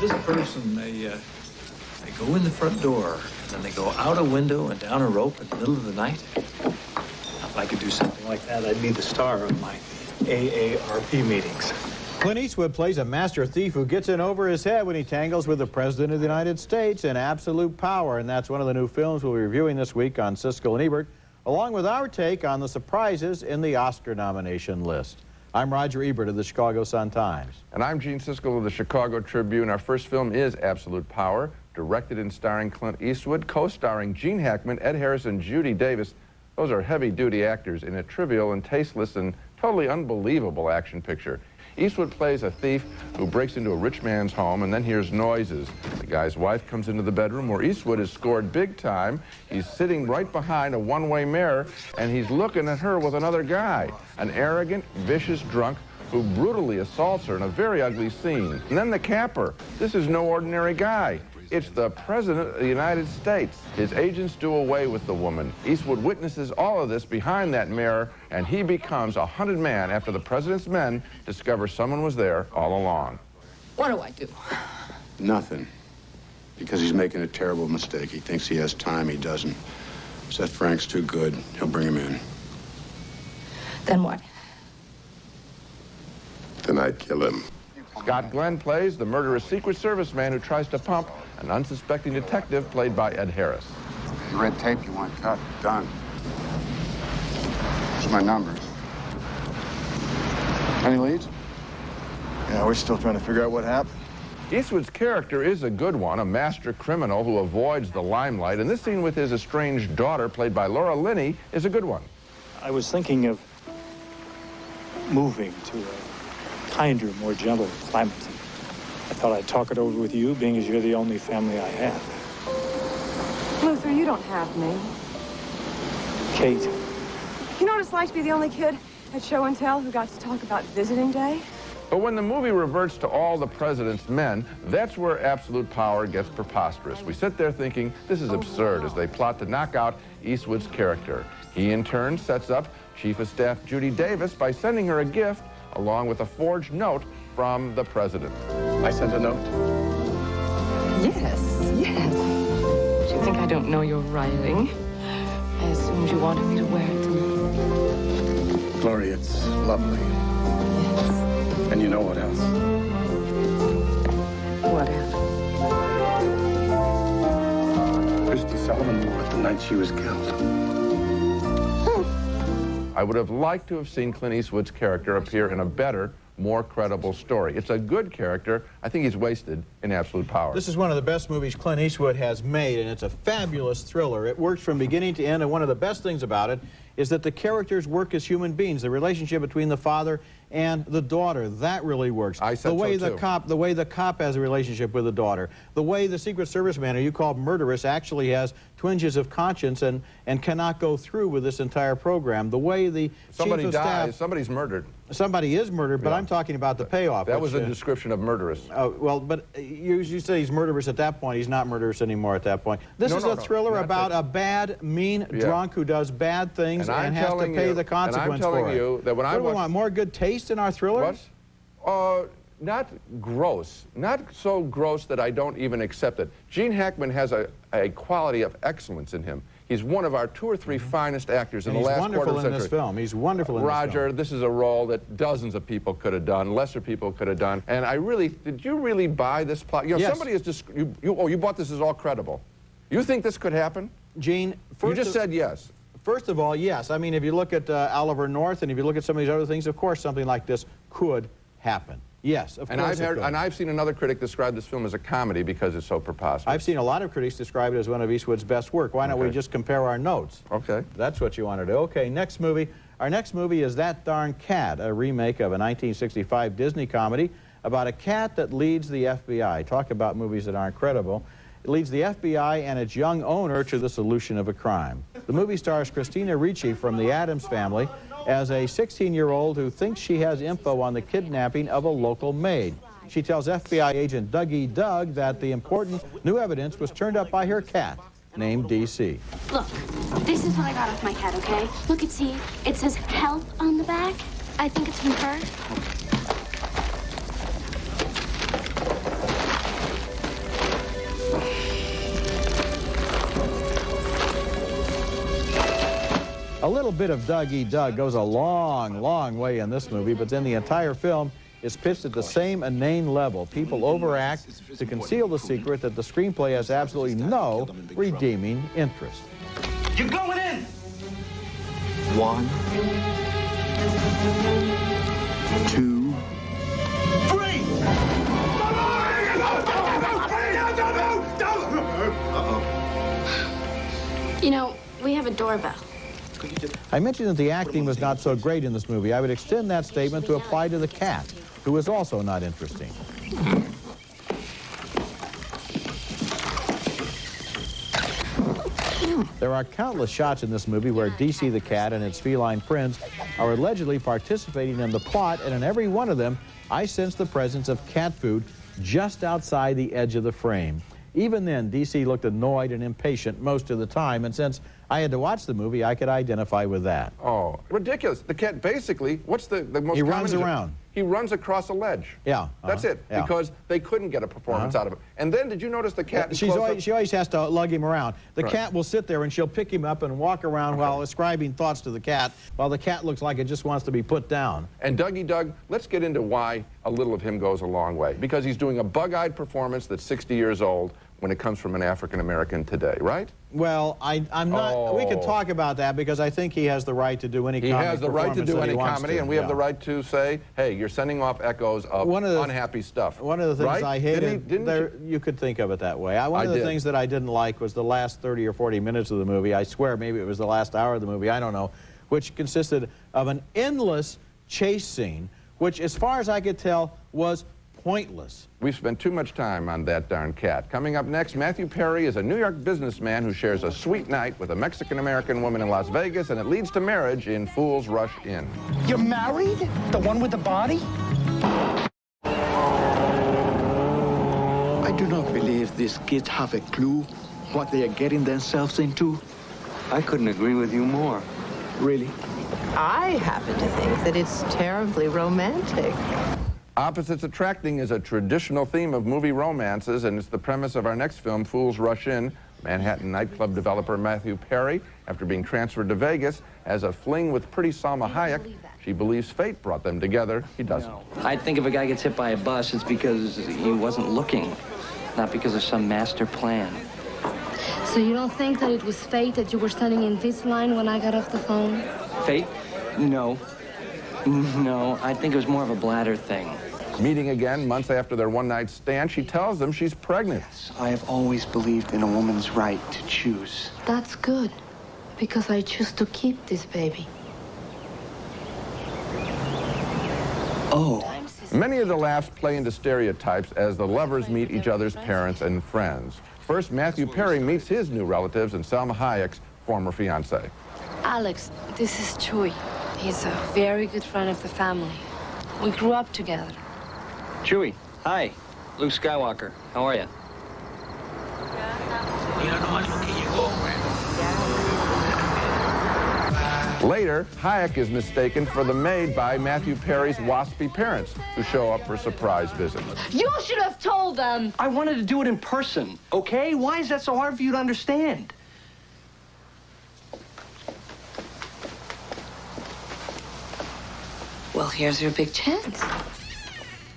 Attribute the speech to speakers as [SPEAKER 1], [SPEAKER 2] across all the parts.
[SPEAKER 1] This person, they go in the front door, and then they go out a window and down a rope in the middle of the night. If I could do something like that, I'd be the star of my AARP meetings.
[SPEAKER 2] Clint Eastwood plays a master thief who gets in over his head when he tangles with the President of the United States in Absolute Power, and that's one of the new films we'll be reviewing this week on Siskel and Ebert, along with our take on the surprises in the Oscar nomination list. I'm Roger Ebert of the Chicago Sun-Times.
[SPEAKER 3] And I'm Gene Siskel of the Chicago Tribune. Our first film is Absolute Power, directed and starring Clint Eastwood, co-starring Gene Hackman, Ed Harris, and Judy Davis. Those are heavy-duty actors in a trivial and tasteless and totally unbelievable action picture. Eastwood plays a thief who breaks into a rich man's home and then hears noises. The guy's wife comes into the bedroom where Eastwood has scored big time. He's sitting right behind a one-way mirror, and he's looking at her with another guy, an arrogant, vicious drunk who brutally assaults her in a very ugly scene. And then the capper. This is no ordinary guy. It's the President of the United States. His agents do away with the woman. Eastwood witnesses all of this behind that mirror, and he becomes a hunted man after the President's men discover someone was there all along.
[SPEAKER 4] What do I do?
[SPEAKER 5] Nothing. Because he's making a terrible mistake. He thinks he has time. He doesn't. Seth Frank's too good. He'll bring him in.
[SPEAKER 4] Then what?
[SPEAKER 5] Then I'd kill him.
[SPEAKER 3] Scott Glenn plays the murderous Secret Service man who tries to pump an unsuspecting detective played by Ed Harris.
[SPEAKER 5] Red tape you want cut. Done. It's my numbers. Any leads?
[SPEAKER 6] Yeah, we're still trying to figure out what happened.
[SPEAKER 3] Eastwood's character is a good one, a master criminal who avoids the limelight, and this scene with his estranged daughter, played by Laura Linney, is a good one.
[SPEAKER 1] I was thinking of moving to a kinder, more gentle climate. I thought I'd talk it over with you, being as you're the only family I have.
[SPEAKER 7] Luther, you don't have me.
[SPEAKER 1] Kate,
[SPEAKER 7] You know what it's like to be the only kid at Show and Tell who got to talk about visiting day?
[SPEAKER 3] But when the movie reverts to all the President's men, that's where Absolute Power gets preposterous. We sit there thinking, this is absurd, as they plot to knock out Eastwood's character. He, in turn, sets up Chief of Staff Judy Davis by sending her a gift, along with a forged note from the President.
[SPEAKER 5] I sent a note.
[SPEAKER 4] Yes, yes. Do you think I don't know your writing? I assumed you wanted me to wear it tonight.
[SPEAKER 5] Gloria, it's lovely.
[SPEAKER 4] Yes.
[SPEAKER 5] And you know what else?
[SPEAKER 4] What else?
[SPEAKER 5] Christy Sullivan wore it the night she was killed.
[SPEAKER 3] I would have liked to have seen Clint Eastwood's character appear in a better, more credible story. It's a good character. I think he's wasted in Absolute Power.
[SPEAKER 2] This is one of the best movies Clint Eastwood has made, and it's a fabulous thriller. It works from beginning to end, and one of the best things about it is that the characters work as human beings. The relationship between the father and the daughter, that really works.
[SPEAKER 3] I said
[SPEAKER 2] the way
[SPEAKER 3] so, too.
[SPEAKER 2] The way the cop has a relationship with the daughter, the way the Secret Service man, who you call murderous, actually has twinges of conscience and cannot go through with this entire program. The way the
[SPEAKER 3] Somebody
[SPEAKER 2] chief of
[SPEAKER 3] dies,
[SPEAKER 2] staff,
[SPEAKER 3] somebody's murdered.
[SPEAKER 2] somebody is murdered, but
[SPEAKER 3] Yeah.
[SPEAKER 2] I'm talking about the payoff.
[SPEAKER 3] That
[SPEAKER 2] which,
[SPEAKER 3] was a description of murderous.
[SPEAKER 2] well, but you say he's murderous at that point. He's not murderous anymore at that point. This is a thriller about a bad, mean drunk who does bad things and has to pay the consequence for it.
[SPEAKER 3] And I'm telling you that when I
[SPEAKER 2] What do we want, more good taste in our thrillers?
[SPEAKER 3] What? Not gross. Not so gross that I don't even accept it. Gene Hackman has a quality of excellence in him. He's one of our 2 or 3 finest actors in the last quarter
[SPEAKER 2] wonderful
[SPEAKER 3] century.
[SPEAKER 2] in this film. He's wonderful in
[SPEAKER 3] Roger,
[SPEAKER 2] this film.
[SPEAKER 3] this is a role that dozens of people could have done, lesser people could have done. And I really, did you really buy this plot? You know,
[SPEAKER 2] Yes.
[SPEAKER 3] somebody is just, you bought this as all credible. You think this could happen?
[SPEAKER 2] Gene,
[SPEAKER 3] You just said yes.
[SPEAKER 2] First of all, yes. I mean, if you look at Oliver North and if you look at some of these other things, of course something like this could happen. Yes, of course it could.
[SPEAKER 3] And I've seen another critic describe this film as a comedy because it's so preposterous.
[SPEAKER 2] I've seen a lot of critics describe it as one of Eastwood's best work. Why don't we just compare our notes?
[SPEAKER 3] Okay.
[SPEAKER 2] That's what you want to do. Okay, next movie. Our next movie is That Darn Cat, a remake of a 1965 Disney comedy about a cat that leads the FBI. Talk about movies that aren't credible. It leads the FBI and its young owner to the solution of a crime. The movie stars Christina Ricci from the Addams Family as a 16-year-old who thinks she has info on the kidnapping of a local maid. She tells FBI agent Dougie Doug that the important new evidence was turned up by her cat, named DC.
[SPEAKER 8] Look, this is what I got off my cat, okay? Look, see, it says help on the back. I think it's from her.
[SPEAKER 2] A little bit of Dougie Doug goes a long, long way in this movie, but then the entire film is pitched at the same inane level. People overact to conceal the secret that the screenplay has absolutely no redeeming interest.
[SPEAKER 9] You're going in!
[SPEAKER 6] 1, 2,
[SPEAKER 9] 3!
[SPEAKER 8] You know, we have a doorbell.
[SPEAKER 2] I mentioned that the acting was not so great in this movie. I would extend that statement to apply to the cat, who is also not interesting. There are countless shots in this movie where DC the cat and its feline friends are allegedly participating in the plot, and in every one of them, I sense the presence of cat food just outside the edge of the frame. Even then, DC looked annoyed and impatient most of the time, and since I had to watch the movie, I could identify with that.
[SPEAKER 3] Oh, ridiculous. The cat basically, what's the most
[SPEAKER 2] He
[SPEAKER 3] common
[SPEAKER 2] runs around.
[SPEAKER 3] He runs across a ledge.
[SPEAKER 2] Yeah.
[SPEAKER 3] That's it,
[SPEAKER 2] yeah.
[SPEAKER 3] because they couldn't get a performance out of it. And then, did you notice the cat?
[SPEAKER 2] She always has to lug him around. The cat will sit there and she'll pick him up and walk around while ascribing thoughts to the cat, while the cat looks like it just wants to be put down.
[SPEAKER 3] And Dougie Doug, let's get into why a little of him goes a long way. Because he's doing a bug-eyed performance that's 60 years old when it comes from an African-American today, right?
[SPEAKER 2] Well, I'm not.
[SPEAKER 3] Oh.
[SPEAKER 2] We could talk about that because I think he has the right to do any
[SPEAKER 3] He
[SPEAKER 2] comic
[SPEAKER 3] has the right to do any comedy, and we have the
[SPEAKER 2] right.
[SPEAKER 3] right to say, hey, you're sending off echoes of unhappy stuff.
[SPEAKER 2] One of the things
[SPEAKER 3] right?
[SPEAKER 2] I hated,
[SPEAKER 3] Didn't
[SPEAKER 2] you could think of it that way. One of the things that I didn't like was the last 30 or 40 minutes of the movie. I swear maybe it was the last hour of the movie, I don't know, which consisted of an endless chase scene, which, as far as I could tell, was pointless.
[SPEAKER 3] We've spent too much time on That Darn Cat. Coming up next, Matthew Perry is a New York businessman who shares a sweet night with a Mexican-American woman in Las Vegas, and it leads to marriage in Fools Rush In.
[SPEAKER 9] You're married? The one with the body?
[SPEAKER 10] I do not believe these kids have a clue what they are getting themselves into.
[SPEAKER 11] I couldn't agree with you more.
[SPEAKER 10] Really?
[SPEAKER 12] I happen to think that it's terribly romantic.
[SPEAKER 3] Opposites attracting is a traditional theme of movie romances, and it's the premise of our next film, Fools Rush In. Manhattan nightclub developer Matthew Perry, after being transferred to Vegas, has a fling with pretty Salma Hayek. She believes fate brought them together. He doesn't.
[SPEAKER 11] No. I think if a guy gets hit by a bus, it's because he wasn't looking, not because of some master plan.
[SPEAKER 8] So you don't think that it was fate that you were standing in this line when I got off the phone?
[SPEAKER 11] Fate? No. No, I think it was more of a bladder thing.
[SPEAKER 3] Meeting again months after their one-night stand, she tells them she's pregnant.
[SPEAKER 9] I have always believed in a woman's right to choose.
[SPEAKER 8] That's good, because I choose to keep this baby.
[SPEAKER 9] Oh.
[SPEAKER 3] Many of the laughs play into stereotypes as the lovers meet each other's parents and friends. First, Matthew Perry meets his new relatives and Salma Hayek's former fiancé.
[SPEAKER 8] Alex, this is Chuy. He's a very good friend of the family. We grew up together.
[SPEAKER 11] Chewie, hi. Luke Skywalker, how are you?
[SPEAKER 3] Later, Hayek is mistaken for the maid by Matthew Perry's waspy parents, who show up for a surprise visit.
[SPEAKER 8] You should have told them.
[SPEAKER 9] I wanted to do it in person, okay? Why is that so hard for you to understand?
[SPEAKER 12] Well, here's your big chance.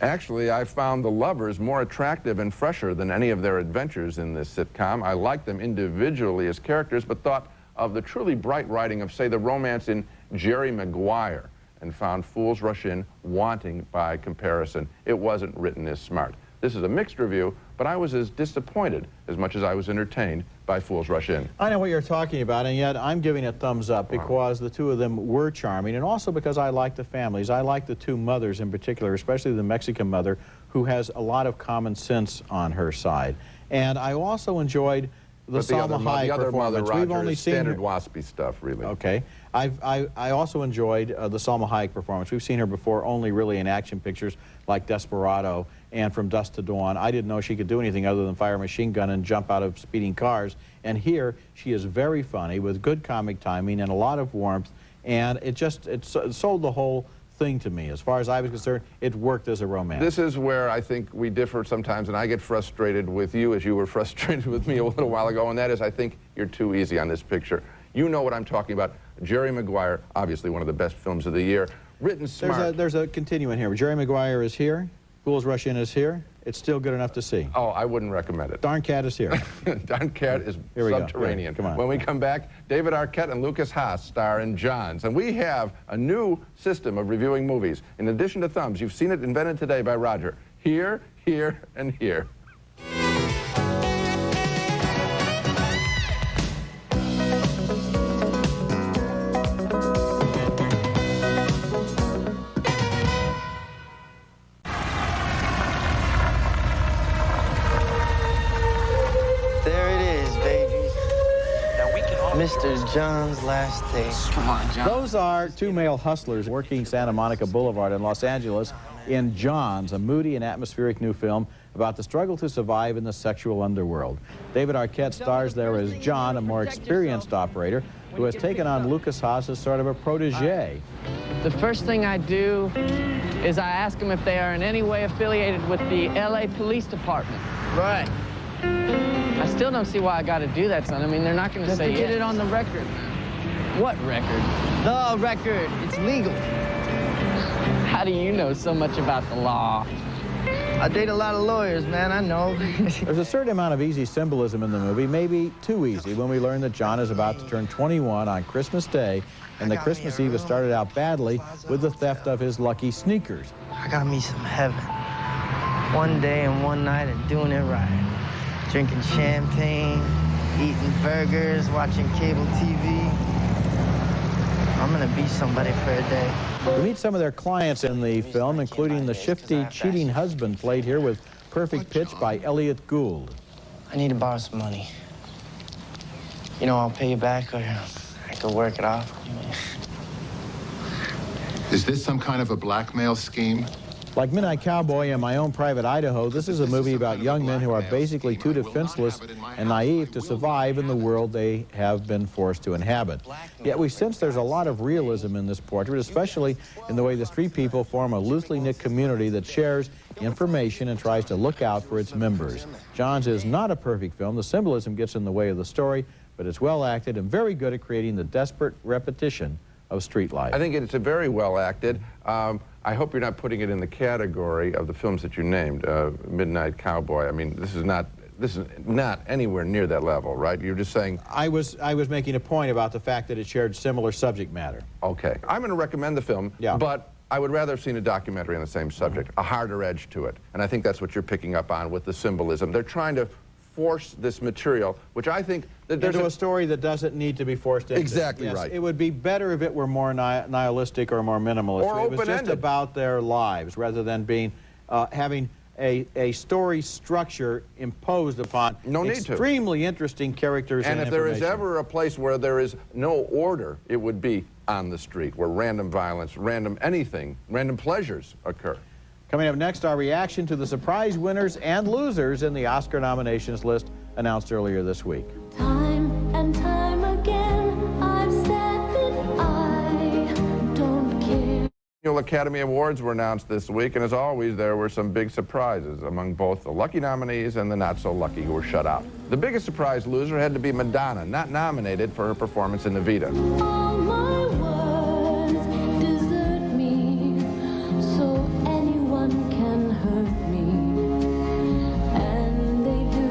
[SPEAKER 3] Actually, I found the lovers more attractive and fresher than any of their adventures in this sitcom. I liked them individually as characters, but thought of the truly bright writing of, say, the romance in Jerry Maguire, and found Fools Rush In wanting by comparison. It wasn't written as smart. This is a mixed review, but I was as disappointed as much as I was entertained by Fools Rush In.
[SPEAKER 2] I know what you're talking about, and yet I'm giving it thumbs up because the two of them were charming, and also because I like the families. I like the two mothers in particular, especially the Mexican mother, who has a lot of common sense on her side. And I also enjoyed the Salma Hayek performance.
[SPEAKER 3] We've
[SPEAKER 2] only seen
[SPEAKER 3] standard waspy stuff, really.
[SPEAKER 2] Okay. I also enjoyed the Salma Hayek performance. We've seen her before only really in action pictures like Desperado and From Dusk to Dawn. I didn't know she could do anything other than fire a machine gun and jump out of speeding cars. And here, she is very funny with good comic timing and a lot of warmth. And it sold the whole thing to me. As far as I was concerned, it worked as a romance.
[SPEAKER 3] This is where I think we differ sometimes, and I get frustrated with you as you were frustrated with me a little while ago, and that is I think you're too easy on this picture. You know what I'm talking about. Jerry Maguire, obviously one of the best films of the year, written smart.
[SPEAKER 2] There's a continuum here. Jerry Maguire is here. Fools Rush In is here. It's still good enough to see.
[SPEAKER 3] Oh, I wouldn't recommend it.
[SPEAKER 2] Darn Cat is here.
[SPEAKER 3] Darn Cat is subterranean.
[SPEAKER 2] Come on.
[SPEAKER 3] When we come back, David Arquette and Lucas Haas star in Johns. And we have a new system of reviewing movies. In addition to thumbs, you've seen it invented today by Roger. Here, here, and here.
[SPEAKER 13] Mr. John's last day.
[SPEAKER 11] Come on, John.
[SPEAKER 2] Those are two male hustlers working Santa Monica Boulevard in Los Angeles in Johns, a moody and atmospheric new film about the struggle to survive in the sexual underworld. David Arquette stars there as John, a more experienced operator who has taken on Lucas Haas as sort of a protege.
[SPEAKER 13] The first thing I do is I ask them if they are in any way affiliated with the LA Police Department. Right. I still don't see why I got to do that, son. I mean, they're not going to say yes. Get it on the record. What record? The record. It's legal. How do you know so much about the law? I date a lot of lawyers, man. I know.
[SPEAKER 2] There's a certain amount of easy symbolism in the movie, maybe too easy, when we learn that John is about to turn 21 on Christmas Day, and that Christmas Eve has started out badly with the theft of his lucky sneakers.
[SPEAKER 13] I got me some heaven. One day and one night and doing it right. Drinking champagne, eating burgers, watching cable TV. I'm gonna be somebody for a day.
[SPEAKER 2] We meet some of their clients in the film, including the shifty, cheating husband played here with perfect pitch by Elliot Gould.
[SPEAKER 13] I need to borrow some money. You know, I'll pay you back, or I could work it off.
[SPEAKER 14] Is this some kind of a blackmail scheme?
[SPEAKER 2] Like Midnight Cowboy and My Own Private Idaho, this is a movie about young men who are basically too defenseless and naive to survive in the world they have been forced to inhabit. Yet we sense there's a lot of realism in this portrait, especially in the way the street people form a loosely knit community that shares information and tries to look out for its members. Johns is not a perfect film. The symbolism gets in the way of the story, but it's well acted and very good at creating the desperate repetition of street life.
[SPEAKER 3] I think it's a very well acted. I hope you're not putting it in the category of the films that you named, Midnight Cowboy. I mean, this is not anywhere near that level, right? You're just saying...
[SPEAKER 2] I was making a point about the fact that it shared similar subject matter.
[SPEAKER 3] Okay. I'm going to recommend the film, but I would rather have seen a documentary on the same subject, a harder edge to it. And I think that's what you're picking up on with the symbolism. They're trying to force this material, which I think that there's
[SPEAKER 2] into a story that doesn't need to be forced into.
[SPEAKER 3] Exactly
[SPEAKER 2] yes,
[SPEAKER 3] right.
[SPEAKER 2] It would be better if it were more nihilistic or more minimalist.
[SPEAKER 3] Or
[SPEAKER 2] it was just about their lives rather than being having a story structure imposed upon extremely interesting characters and
[SPEAKER 3] if there is ever a place where there is no order, it would be on the street, where random violence, random anything, random pleasures occur.
[SPEAKER 2] Coming up next, our reaction to the surprise winners and losers in the Oscar nominations list announced earlier this week.
[SPEAKER 15] Time and time again, I've said that I don't care.
[SPEAKER 3] Annual Academy Awards were announced this week, and as always, there were some big surprises among both the lucky nominees and the not-so-lucky who were shut out. The biggest surprise loser had to be Madonna, not nominated for her performance in Evita.
[SPEAKER 15] All my words desert me, so anyone can hurt me, and they do.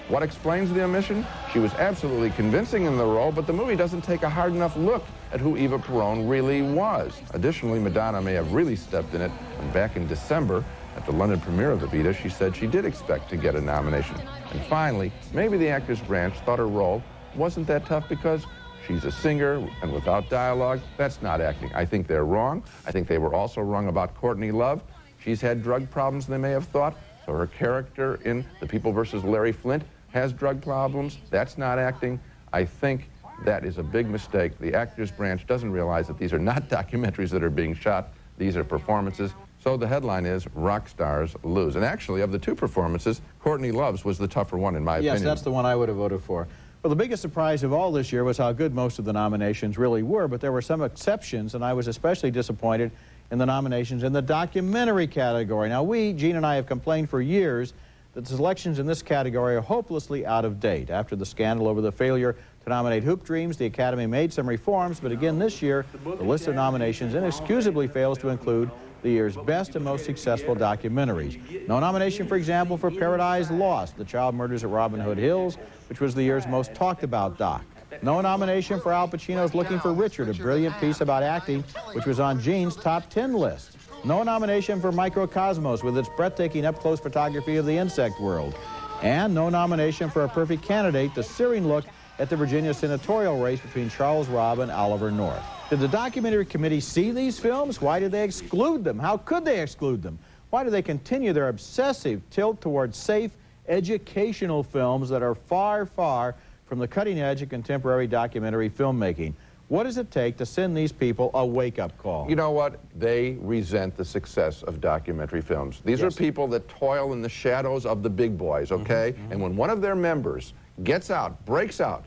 [SPEAKER 3] What explains the omission? She was absolutely convincing in the role, but the movie doesn't take a hard enough look at who Eva Perón really was. Additionally, Madonna may have really stepped in it back in December At the London premiere of Evita, she said she did expect to get a nomination. And finally, maybe the Actors Branch thought her role wasn't that tough because she's a singer, and without dialogue, that's not acting. I think they're wrong. I think they were also wrong about Courtney Love. She's had drug problems, they may have thought, so her character in The People vs. Larry Flint has drug problems. That's not acting. I think that is a big mistake. The Actors Branch doesn't realize that these are not documentaries that are being shot. These are performances. So the headline is, rock stars lose. And actually, of the two performances, Courtney Love's was the tougher one, in my opinion.
[SPEAKER 2] Yes, that's the one I would have voted for. Well, the biggest surprise of all this year was how good most of the nominations really were, but there were some exceptions, and I was especially disappointed in the nominations in the documentary category. Now, Gene and I have complained for years that the selections in this category are hopelessly out of date. After the scandal over the failure to nominate Hoop Dreams, the Academy made some reforms, but again this year, the list of nominations inexcusably fails to include the year's best and most successful documentaries. No nomination, for example, for Paradise Lost, The Child Murders at Robin Hood Hills, which was the year's most talked about doc. No nomination for Al Pacino's Looking for Richard, a brilliant piece about acting, which was on Gene's top 10 list. No nomination for Microcosmos, with its breathtaking up-close photography of the insect world. And no nomination for A Perfect Candidate, the searing look at the Virginia senatorial race between Charles Robb and Oliver North. Did the documentary committee see these films? Why did they exclude them? How could they exclude them? Why do they continue their obsessive tilt towards safe, educational films that are far, far from the cutting edge of contemporary documentary filmmaking? What does it take to send these people a wake-up call?
[SPEAKER 3] You know what? They resent the success of documentary films. These are people that toil in the shadows of the big boys, okay? And when one of their members gets out, breaks out,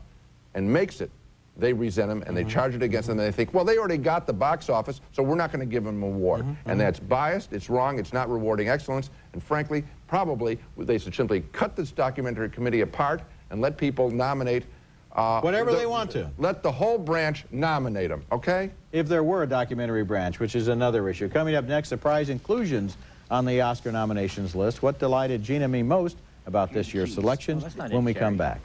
[SPEAKER 3] and makes it, they resent them and they charge it against them, and they think, well, they already got the box office, so we're not going to give them an award. And that's biased, it's wrong, it's not rewarding excellence, and frankly, probably they should simply cut this documentary committee apart and let people nominate
[SPEAKER 2] whatever they want to.
[SPEAKER 3] Let the whole branch nominate them, okay?
[SPEAKER 2] If there were a documentary branch, which is another issue. Coming up next, surprise inclusions on the Oscar nominations list. What delighted Gene and me most about this year's selections when we come back.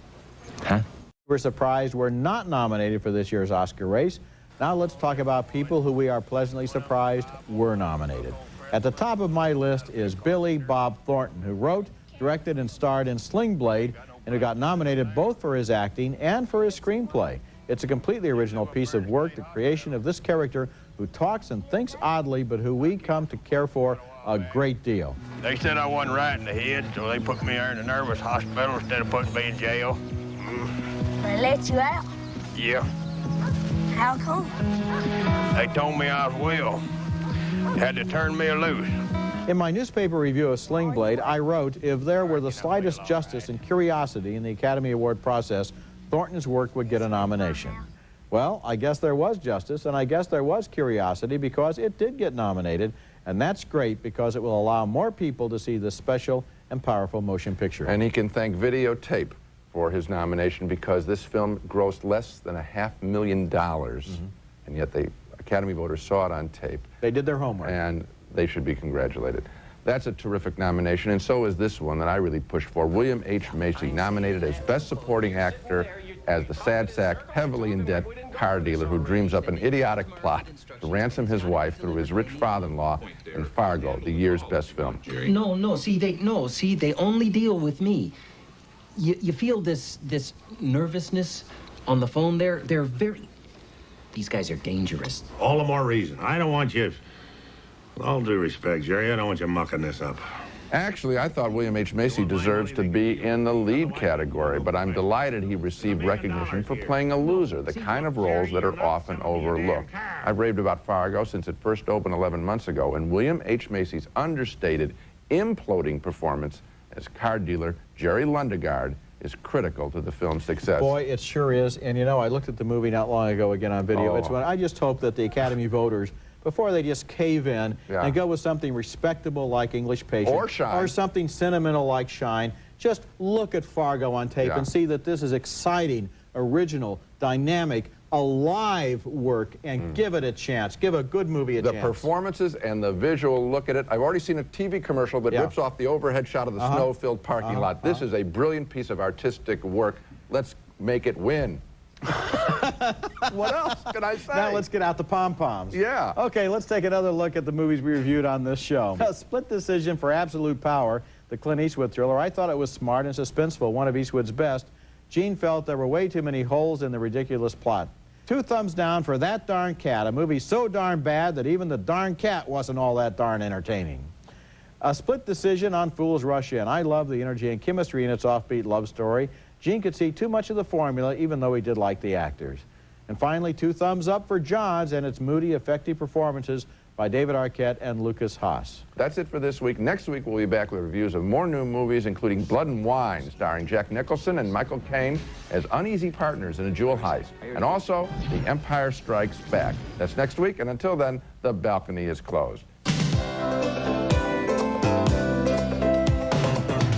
[SPEAKER 11] Huh?
[SPEAKER 2] We're surprised we're not nominated for this year's Oscar race. Now let's talk about people who we are pleasantly surprised were nominated. At the top of my list is Billy Bob Thornton, who wrote, directed, and starred in Sling Blade, and who got nominated both for his acting and for his screenplay. It's a completely original piece of work, the creation of this character who talks and thinks oddly, but who we come to care for a great deal.
[SPEAKER 16] They said I wasn't right in the head, so they put me there in a nervous hospital instead of putting me in jail.
[SPEAKER 17] They let you out?
[SPEAKER 16] Yeah.
[SPEAKER 17] How come?
[SPEAKER 16] They told me I was well. Had to turn me loose.
[SPEAKER 2] In my newspaper review of Sling Blade, I wrote, if there were the slightest justice and curiosity in the Academy Award process, Thornton's work would get a nomination. Well, I guess there was justice, and I guess there was curiosity because it did get nominated, and that's great because it will allow more people to see this special and powerful motion picture.
[SPEAKER 3] And he can thank videotape for his nomination because this film grossed less than $500,000, and yet the Academy voters saw it on tape.
[SPEAKER 2] They did their homework.
[SPEAKER 3] And they should be congratulated. That's a terrific nomination, and so is this one that I really pushed for. William H. Macy, nominated as Best Supporting Actor as the sad sack, heavily in debt car dealer who dreams up an idiotic plot to ransom his wife through his rich father-in-law in Fargo, the year's best film.
[SPEAKER 18] No, see, they only deal with me. You feel this nervousness on the phone there? They're very... These guys are dangerous.
[SPEAKER 16] All the more reason. I don't want you... With all due respect, Jerry, I don't want you mucking this up.
[SPEAKER 3] Actually, I thought William H. Macy deserves to be in the lead category, but I'm delighted he received recognition for playing a loser, the kind of roles that are often overlooked. I've raved about Fargo since it first opened 11 months ago, and William H. Macy's understated, imploding performance as car dealer Jerry Lundegaard is critical to the film's success.
[SPEAKER 2] Boy, it sure is. And you know, I looked at the movie not long ago again on video. It's when I just hope that the Academy voters, before they just cave in and go with something respectable like English Patient,
[SPEAKER 3] or Shine,
[SPEAKER 2] or something sentimental like Shine, just look at Fargo on tape and see that this is exciting, original, dynamic, alive work, and give it a chance. Give a good movie a chance.
[SPEAKER 3] The performances and the visual look at it. I've already seen a TV commercial that rips off the overhead shot of the snow-filled parking lot. This is a brilliant piece of artistic work. Let's make it win. What else can I say?
[SPEAKER 2] Now let's get out the pom-poms.
[SPEAKER 3] Yeah.
[SPEAKER 2] Okay, let's take another look at the movies we reviewed on this show. A split decision for Absolute Power, the Clint Eastwood thriller. I thought it was smart and suspenseful, one of Eastwood's best. Gene felt there were way too many holes in the ridiculous plot. 2 thumbs down for That Darn Cat, a movie so darn bad that even the darn cat wasn't all that darn entertaining. A split decision on Fools Rush In. I love the energy and chemistry in its offbeat love story. Gene could see too much of the formula, even though he did like the actors. And finally, 2 thumbs up for Jaws and its moody, effective performances by David Arquette and Lucas Haas.
[SPEAKER 3] That's it for this week. Next week, we'll be back with reviews of more new movies, including Blood and Wine, starring Jack Nicholson and Michael Caine as uneasy partners in a jewel heist. And also, The Empire Strikes Back. That's next week, and until then, the balcony is closed.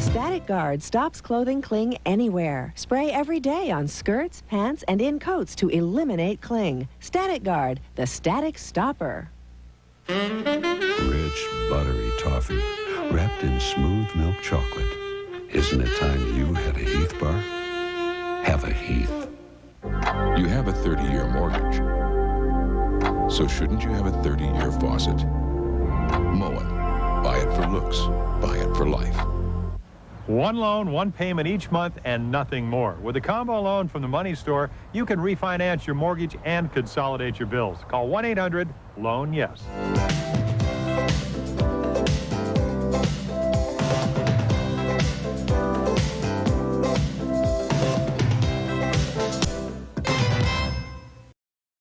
[SPEAKER 19] Static Guard stops clothing cling anywhere. Spray every day on skirts, pants, and in coats to eliminate cling. Static Guard, the static stopper.
[SPEAKER 20] Rich, buttery toffee, wrapped in smooth milk chocolate. Isn't it time you had a Heath bar? Have a Heath.
[SPEAKER 21] You have a 30-year mortgage. So shouldn't you have a 30-year faucet? Moen. Buy it for looks. Buy it for life.
[SPEAKER 22] One loan, one payment each month, and nothing more. With a combo loan from the Money Store, you can refinance your mortgage and consolidate your bills. Call 1-800-LOAN-YES.